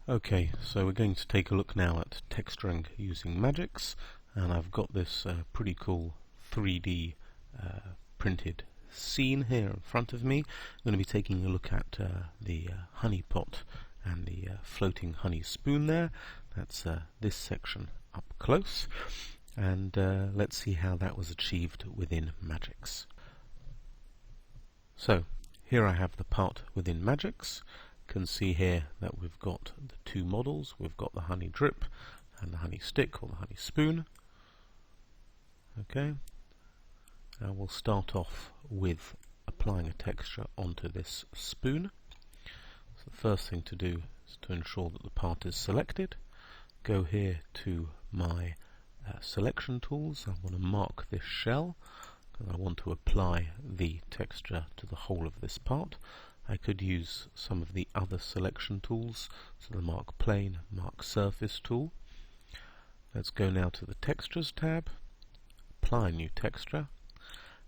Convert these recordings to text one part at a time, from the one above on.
Okay, so we're going to take a look now at texturing using Magix, and I've got this pretty cool 3D printed scene here in front of me. I'm going to be taking a look at the honey pot and the floating honey spoon there. That's this section up close, and let's see how that was achieved within Magix. So here I have the part within Magix. Can see here that we've got the two models. We've got the honey drip and the honey stick or the honey spoon. Okay, now we'll start off with applying a texture onto this spoon. So the first thing to do is to ensure that the part is selected. Go here to my selection tools. I want to mark this shell because I want to apply the texture to the whole of this part. I could use some of the other selection tools, so the Mark Plane, Mark Surface tool. Let's go now to the Textures tab, apply a new texture,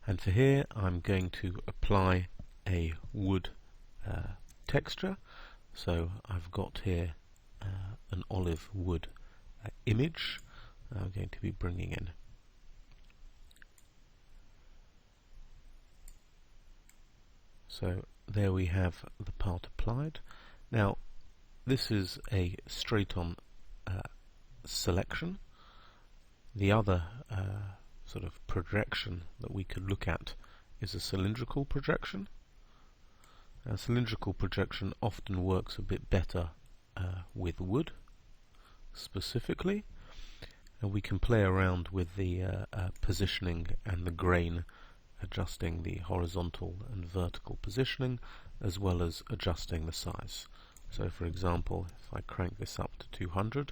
and for here I'm going to apply a wood texture. So I've got here an olive wood image I'm going to be bringing in. So there we have the part applied. Now this is a straight-on selection. The other sort of projection that we could look at is a cylindrical projection. A cylindrical projection often works a bit better with wood specifically, and we can play around with the positioning and the grain, adjusting the horizontal and vertical positioning as well as adjusting the size. So for example, if I crank this up to 200,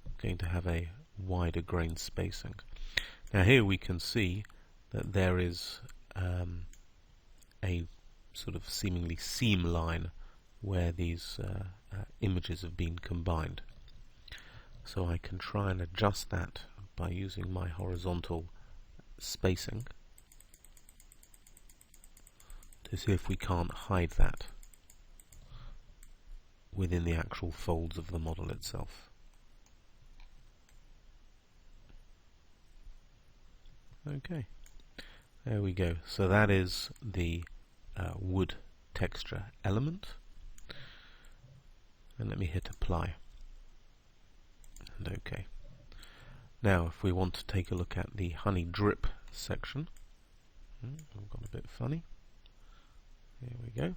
I'm going to have a wider grain spacing. Now here we can see that there is a sort of seemingly seam line where these images have been combined. So I can try and adjust that by using my horizontal spacing to see if we can't hide that within the actual folds of the model itself. Okay, there we go. So that is the wood texture element, and let me hit apply and OK. Now if we want to take a look at the honey drip section, I've got a bit funny. Here we go.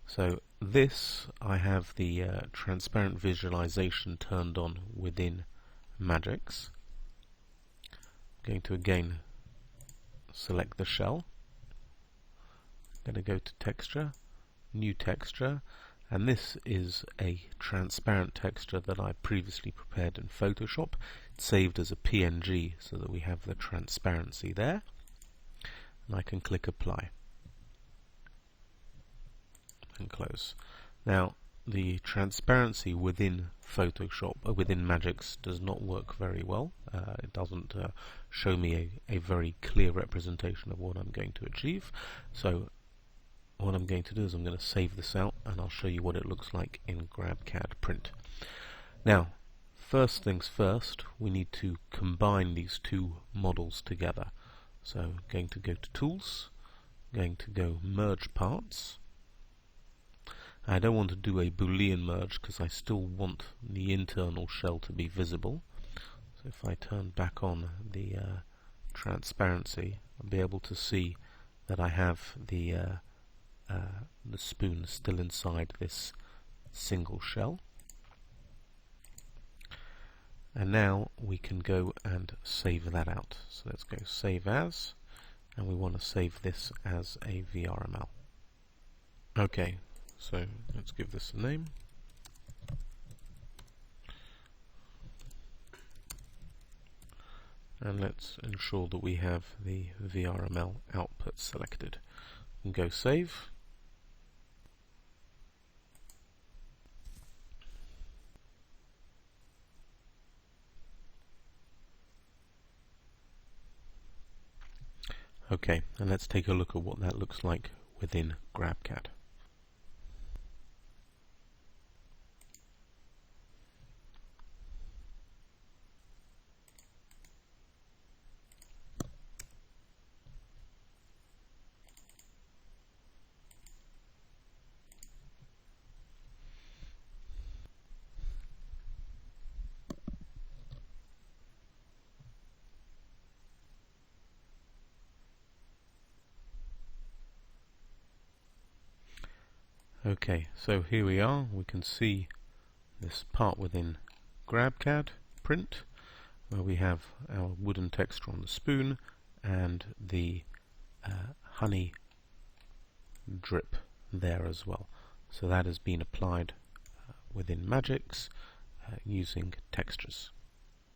So this, I have the transparent visualization turned on within Magix. I'm going to again select the shell. I'm going to go to texture, new texture, and this is a transparent texture that I previously prepared in Photoshop. It's saved as a PNG so that we have the transparency there, and I can click apply and close. Now the transparency within Photoshop, within Magix, does not work very well. It doesn't show me a very clear representation of what I'm going to achieve. So what I'm going to do is I'm going to save this out and I'll show you what it looks like in GrabCAD Print. Now first things first, we need to combine these two models together. So I'm going to go to Tools, I'm going to go Merge Parts. I don't want to do a Boolean merge because I still want the internal shell to be visible. So if I turn back on the transparency, I'll be able to see that I have the spoon still inside this single shell. And now we can go and save that out. So let's go Save As, and we want to save this as a VRML. Okay. So let's give this a name. And let's ensure that we have the VRML output selected. And go save. Okay, and let's take a look at what that looks like within GrabCAD. Okay, so here we are. We can see this part within GrabCAD print, where we have our wooden texture on the spoon and the honey drip there as well. So that has been applied within Magix using textures.